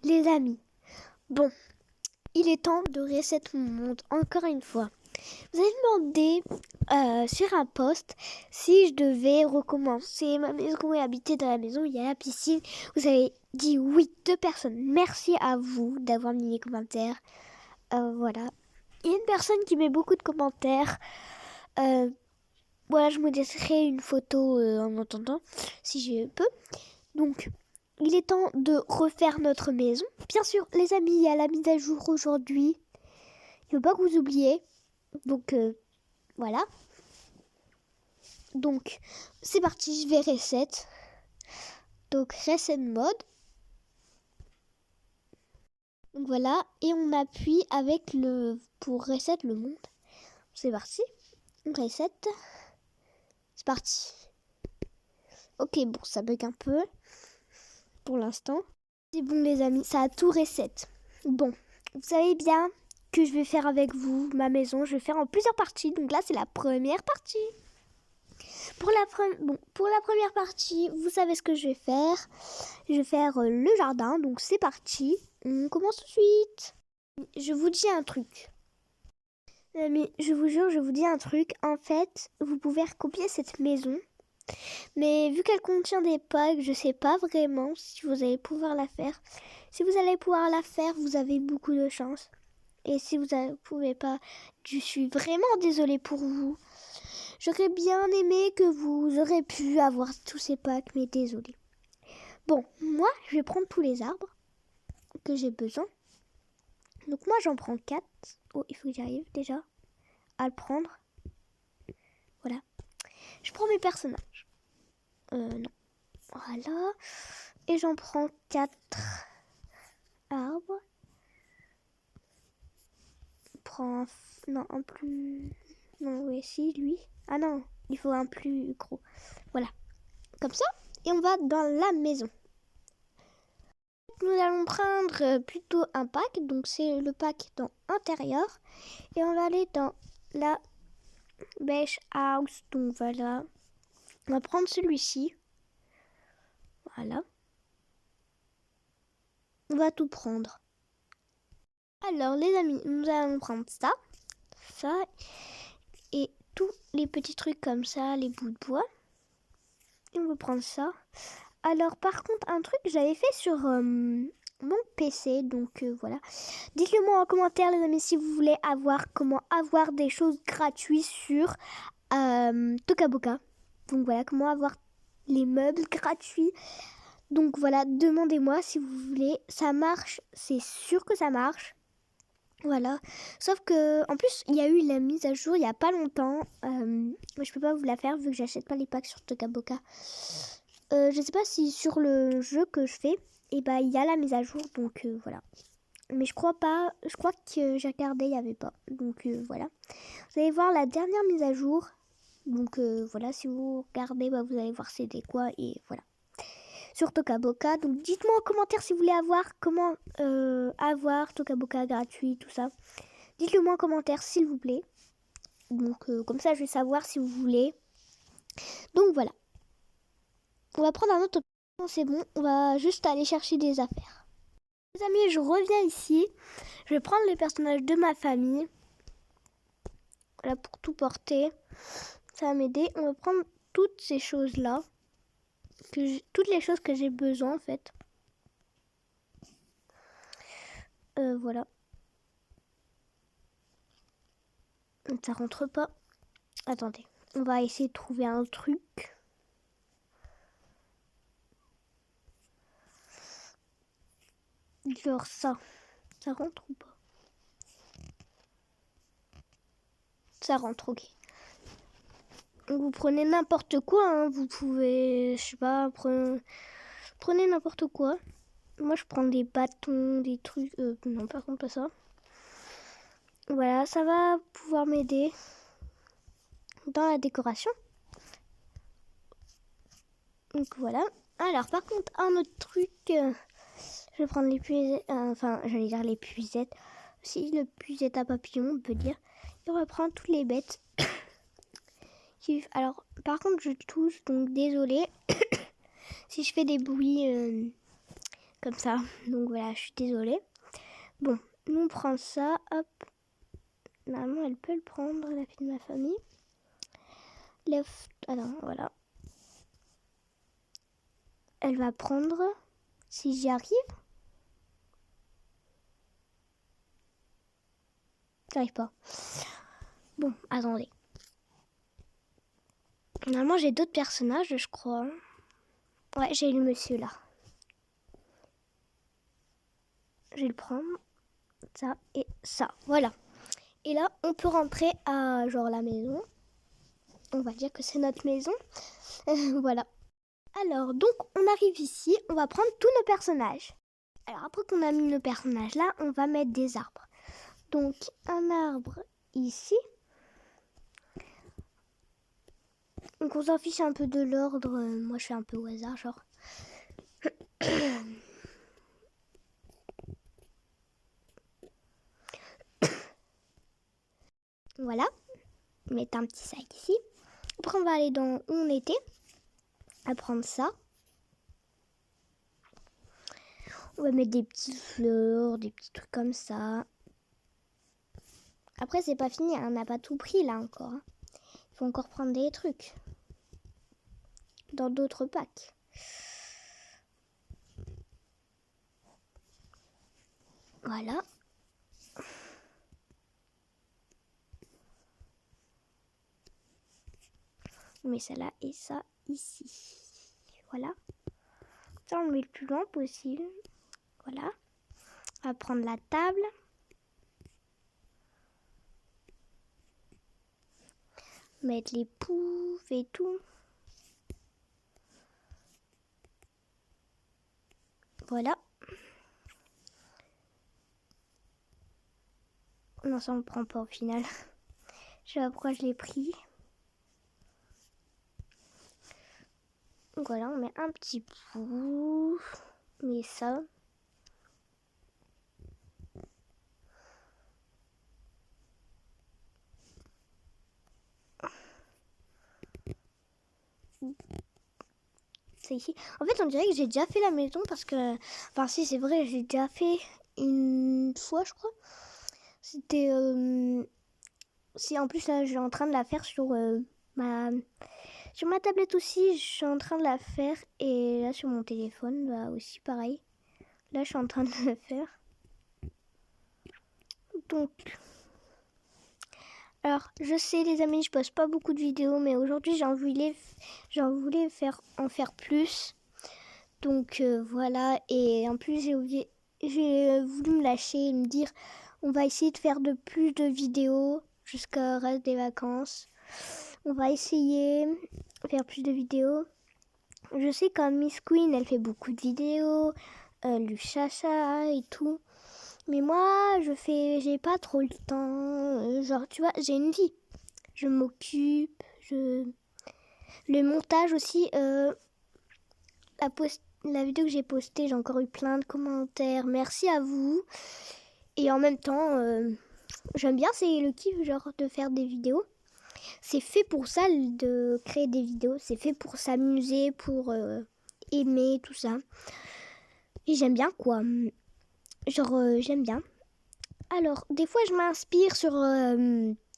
Les amis, bon, il est temps de reset mon monde encore une fois. Vous avez demandé sur un post si je devais recommencer ma maison et habiter dans la maison où il y a la piscine. Vous avez dit oui, 2 personnes. Merci à vous d'avoir mis les commentaires. Voilà. Il y a une personne qui met beaucoup de commentaires. Voilà, je me laisserai une photo en attendant, si je peux. Donc, il est temps de refaire notre maison. Bien sûr, les amis, il y a la mise à jour aujourd'hui. Il ne faut pas que vous oubliez. Donc, voilà. Donc, c'est parti, je vais reset. Donc, reset mode. Donc, voilà. Et on appuie avec pour reset le monde. C'est parti. On reset. C'est parti. Ok, bon, ça bug un peu. Pour l'instant. C'est bon, les amis, ça a tout reset. Bon, vous savez bien que je vais faire avec vous ma maison. Je vais faire en plusieurs parties. Donc là, c'est la première partie. Pour la première partie, vous savez ce que je vais faire. Je vais faire le jardin. Donc c'est parti. On commence tout de suite. Je vous dis un truc. Mais je vous jure, je vous dis un truc. En fait, vous pouvez recopier cette maison. Mais vu qu'elle contient des packs, je sais pas vraiment si vous allez pouvoir la faire. Si vous allez pouvoir la faire, vous avez beaucoup de chance. Et si vous ne pouvez pas, je suis vraiment désolée pour vous. J'aurais bien aimé que vous auriez pu avoir tous ces packs, mais désolée. Bon, moi, je vais prendre tous les arbres que j'ai besoin. Donc moi, j'en prends 4. Oh, il faut que j'arrive déjà à le prendre. Voilà. Je prends mes personnages. Non. Voilà. Et j'en prends 4 arbres. Prends non, un plus... Non, oui, si, lui. Ah non, il faut un plus gros. Voilà. Comme ça. Et on va dans la maison. Nous allons prendre plutôt un pack. Donc c'est le pack dans intérieur. Et on va aller dans la beige house. Donc voilà. On va prendre celui-ci. Voilà. On va tout prendre. Alors les amis, nous allons prendre ça. Ça. Et tous les petits trucs comme ça, les bouts de bois. Et on va prendre ça. Alors par contre, un truc que j'avais fait sur mon PC, donc voilà. Dites-le moi en commentaire les amis si vous voulez comment avoir des choses gratuites sur Tokaboka. Donc voilà, comment avoir les meubles gratuits. Donc voilà, demandez-moi si vous voulez. Ça marche, c'est sûr que ça marche. Voilà, sauf que en plus il y a eu la mise à jour il y a pas longtemps. Je peux pas vous la faire vu que j'achète pas les packs sur Tokaboka. Je sais pas si sur le jeu que je fais, et bah il y a la mise à jour, donc voilà. Mais je crois pas, je crois que j'ai regardé, il y avait pas. Donc voilà. Vous allez voir la dernière mise à jour. Donc voilà, si vous regardez, bah, vous allez voir c'était quoi et voilà. Sur Tokaboka. Donc dites-moi en commentaire si vous voulez comment avoir Tokaboka gratuit, tout ça. Dites-le moi en commentaire s'il vous plaît. Donc comme ça je vais savoir si vous voulez. Donc voilà. On va prendre un autre. C'est bon, on va juste aller chercher des affaires. Les amis, je reviens ici. Je vais prendre les personnages de ma famille. Voilà, pour tout porter. Ça va m'aider. On va prendre toutes ces choses-là. Toutes les choses que j'ai besoin en fait. Voilà. Ça rentre pas. Attendez. On va essayer de trouver un truc. Genre ça. Ça rentre ou pas? Ça rentre, ok. Donc vous prenez n'importe quoi, hein. Vous pouvez, je sais pas, prenez n'importe quoi. Moi je prends des bâtons, des trucs, non par contre pas ça. Voilà, ça va pouvoir m'aider dans la décoration. Donc voilà. Alors par contre un autre truc, je vais prendre les puisettes, enfin j'allais dire les puisettes, aussi le puisette à papillon on peut dire. Et on va prendre toutes les bêtes. Alors par contre je tousse, donc désolée si je fais des bruits comme ça. Donc voilà, je suis désolée. Bon, nous on prend ça, hop. Normalement elle peut le prendre, la fille de ma famille. Attends, voilà. Elle va prendre, si j'y arrive. J'arrive pas. Bon, attendez. Normalement j'ai d'autres personnages, je crois. Ouais, j'ai le monsieur là. Je vais le prendre. Ça et ça, voilà. Et là, on peut rentrer à genre la maison. On va dire que c'est notre maison. Voilà. Alors, donc, on arrive ici. On va prendre tous nos personnages. Alors, après qu'on a mis nos personnages là, on va mettre des arbres. Donc, un arbre ici. Donc, on s'en fiche un peu de l'ordre. Moi, je fais un peu au hasard, genre. Voilà. Mettre un petit sac ici. Après, on va aller dans où on était. À prendre ça. On va mettre des petites fleurs, des petits trucs comme ça. Après, c'est pas fini, on n'a pas tout pris là encore. Il faut encore prendre des trucs. Dans d'autres packs. Voilà. On met ça là et ça ici. Voilà. Ça, on le met le plus loin possible. Voilà. On va prendre la table. Mettre les poufs et tout. Voilà. Non, ça on ne prend pas au final. Je sais pas pourquoi je l'ai pris. Donc voilà, on met un petit pouf. Mais ça. C'est ici. En fait, on dirait que j'ai déjà fait la maison parce que... Enfin, si, c'est vrai, j'ai déjà fait une fois, je crois. C'était... Si, en plus, là, je suis en train de la faire sur ma tablette aussi. Je suis en train de la faire. Et là, sur mon téléphone, bah, aussi, pareil. Là, je suis en train de le faire. Donc... Alors, je sais, les amis, je poste pas beaucoup de vidéos. Mais aujourd'hui, j'en voulais en faire plus. Donc voilà, et en plus j'ai voulu me lâcher et me dire on va essayer de faire de plus de vidéos jusqu'au reste des vacances. On va essayer de faire plus de vidéos. Je sais quand Miss Queen elle fait beaucoup de vidéos, Chacha et tout. Mais moi j'ai pas trop le temps. Genre tu vois, j'ai une vie. Je m'occupe, le montage aussi, la vidéo que j'ai postée, j'ai encore eu plein de commentaires. Merci à vous. Et en même temps, j'aime bien, c'est le kiff genre de faire des vidéos. C'est fait pour ça, de créer des vidéos. C'est fait pour s'amuser, pour aimer, tout ça. Et j'aime bien quoi. Genre, j'aime bien. Alors, des fois, je m'inspire sur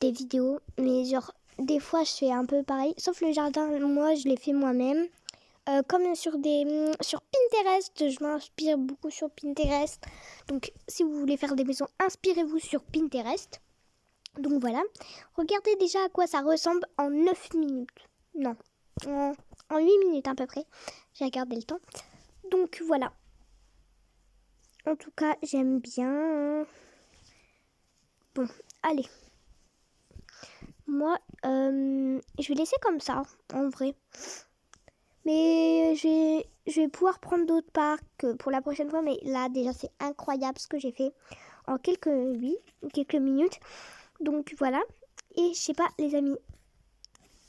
des vidéos. Mais genre, des fois, je fais un peu pareil. Sauf le jardin, moi, je l'ai fait moi-même. Comme sur Pinterest, je m'inspire beaucoup sur Pinterest. Donc, si vous voulez faire des maisons, inspirez-vous sur Pinterest. Donc voilà. Regardez déjà à quoi ça ressemble en 9 minutes. Non, en 8 minutes à peu près. J'ai regardé le temps. Donc voilà. En tout cas, j'aime bien. Bon, allez. moi, je vais laisser comme ça, en vrai. Mais je vais pouvoir prendre d'autres parcs pour la prochaine fois. Mais là, déjà, c'est incroyable ce que j'ai fait en quelques minutes. Donc voilà. Et je sais pas, les amis,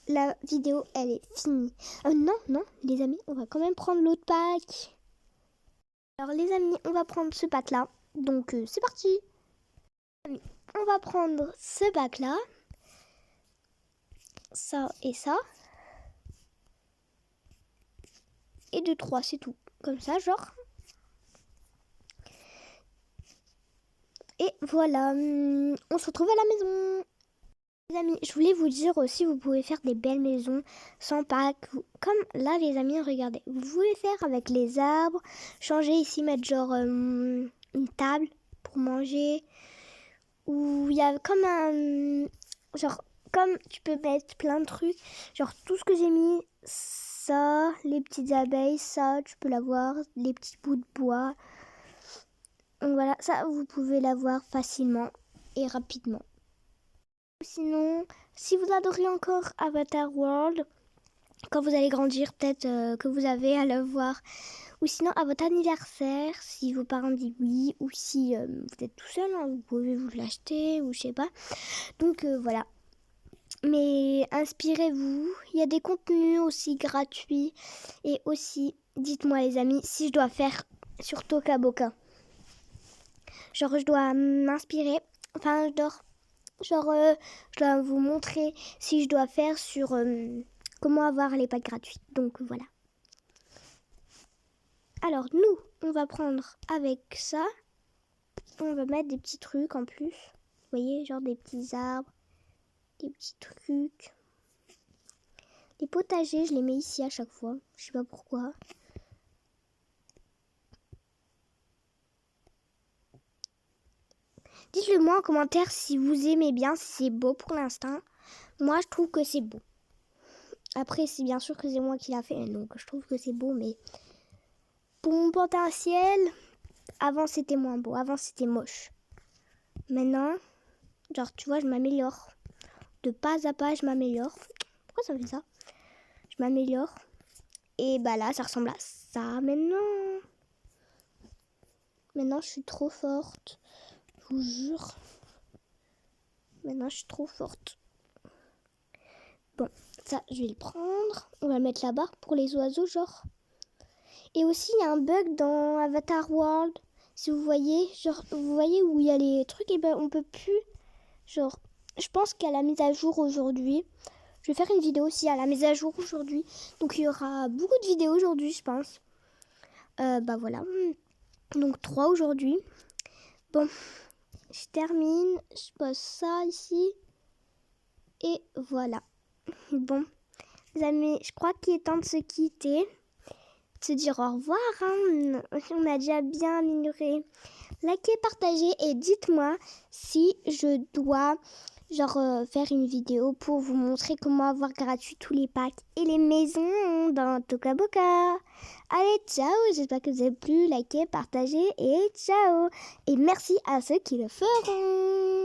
la vidéo, elle est finie. Non, les amis, on va quand même prendre l'autre pack. Alors les amis, on va prendre ce pack là. Donc c'est parti. On va prendre ce pack là. Ça et ça. Et 2, 3, c'est tout. Comme ça, genre. Et voilà. On se retrouve à la maison. Les amis, je voulais vous dire aussi, vous pouvez faire des belles maisons sans pack. Comme là, les amis, regardez. Vous pouvez faire avec les arbres. Changer ici, mettre genre une table pour manger. Ou il y a comme un... Genre, comme tu peux mettre plein de trucs. Genre, tout ce que j'ai mis, ça, les petites abeilles, ça, tu peux l'avoir. Les petits bouts de bois. Donc voilà, ça, vous pouvez l'avoir facilement et rapidement. Sinon, si vous adorez encore Avatar World, quand vous allez grandir, peut-être que vous avez à le voir. Ou sinon, à votre anniversaire, si vos parents disent oui, ou si vous êtes tout seul, hein, vous pouvez vous l'acheter, ou je sais pas. Donc voilà. Mais inspirez-vous, il y a des contenus aussi gratuits. Et aussi, dites-moi les amis, si je dois faire sur Toca Boca. Genre, je dois m'inspirer, enfin, je dois vous montrer si je dois faire sur comment avoir les packs gratuits. Donc voilà. Alors nous, on va prendre avec ça. On va mettre des petits trucs en plus. Vous voyez, genre des petits arbres, des petits trucs. Les potagers, je les mets ici à chaque fois. Je sais pas pourquoi. Dites-le moi en commentaire si vous aimez bien, si c'est beau pour l'instant. Moi, je trouve que c'est beau. Après, c'est bien sûr que c'est moi qui l'a fait, donc je trouve que c'est beau, mais pour mon potentiel, avant c'était moins beau, avant c'était moche. Maintenant, genre tu vois, je m'améliore. De pas à pas, je m'améliore. Pourquoi ça fait ça? Je m'améliore. Et bah là, ça ressemble à ça maintenant. Maintenant, je suis trop forte. Je vous jure. Maintenant, je suis trop forte. Bon, ça, je vais le prendre. On va le mettre là-bas pour les oiseaux, genre. Et aussi, il y a un bug dans Avatar World. Si vous voyez, genre, vous voyez où il y a les trucs, et ben on peut plus. Genre, je pense qu'à la mise à jour aujourd'hui, je vais faire une vidéo aussi à la mise à jour aujourd'hui. Donc, il y aura beaucoup de vidéos aujourd'hui, je pense. Bah voilà. Donc, 3 aujourd'hui. Bon, je termine. Je pose ça ici. Et voilà. Bon, les amis, je crois qu'il est temps de se quitter. De se dire au revoir. Hein. On a déjà bien amélioré. Likez, partagez et dites-moi si je dois faire une vidéo pour vous montrer comment avoir gratuit tous les packs et les maisons dans Toca Boca. Allez, ciao, j'espère que vous avez plu, likez, partagez et ciao. Et merci à ceux qui le feront.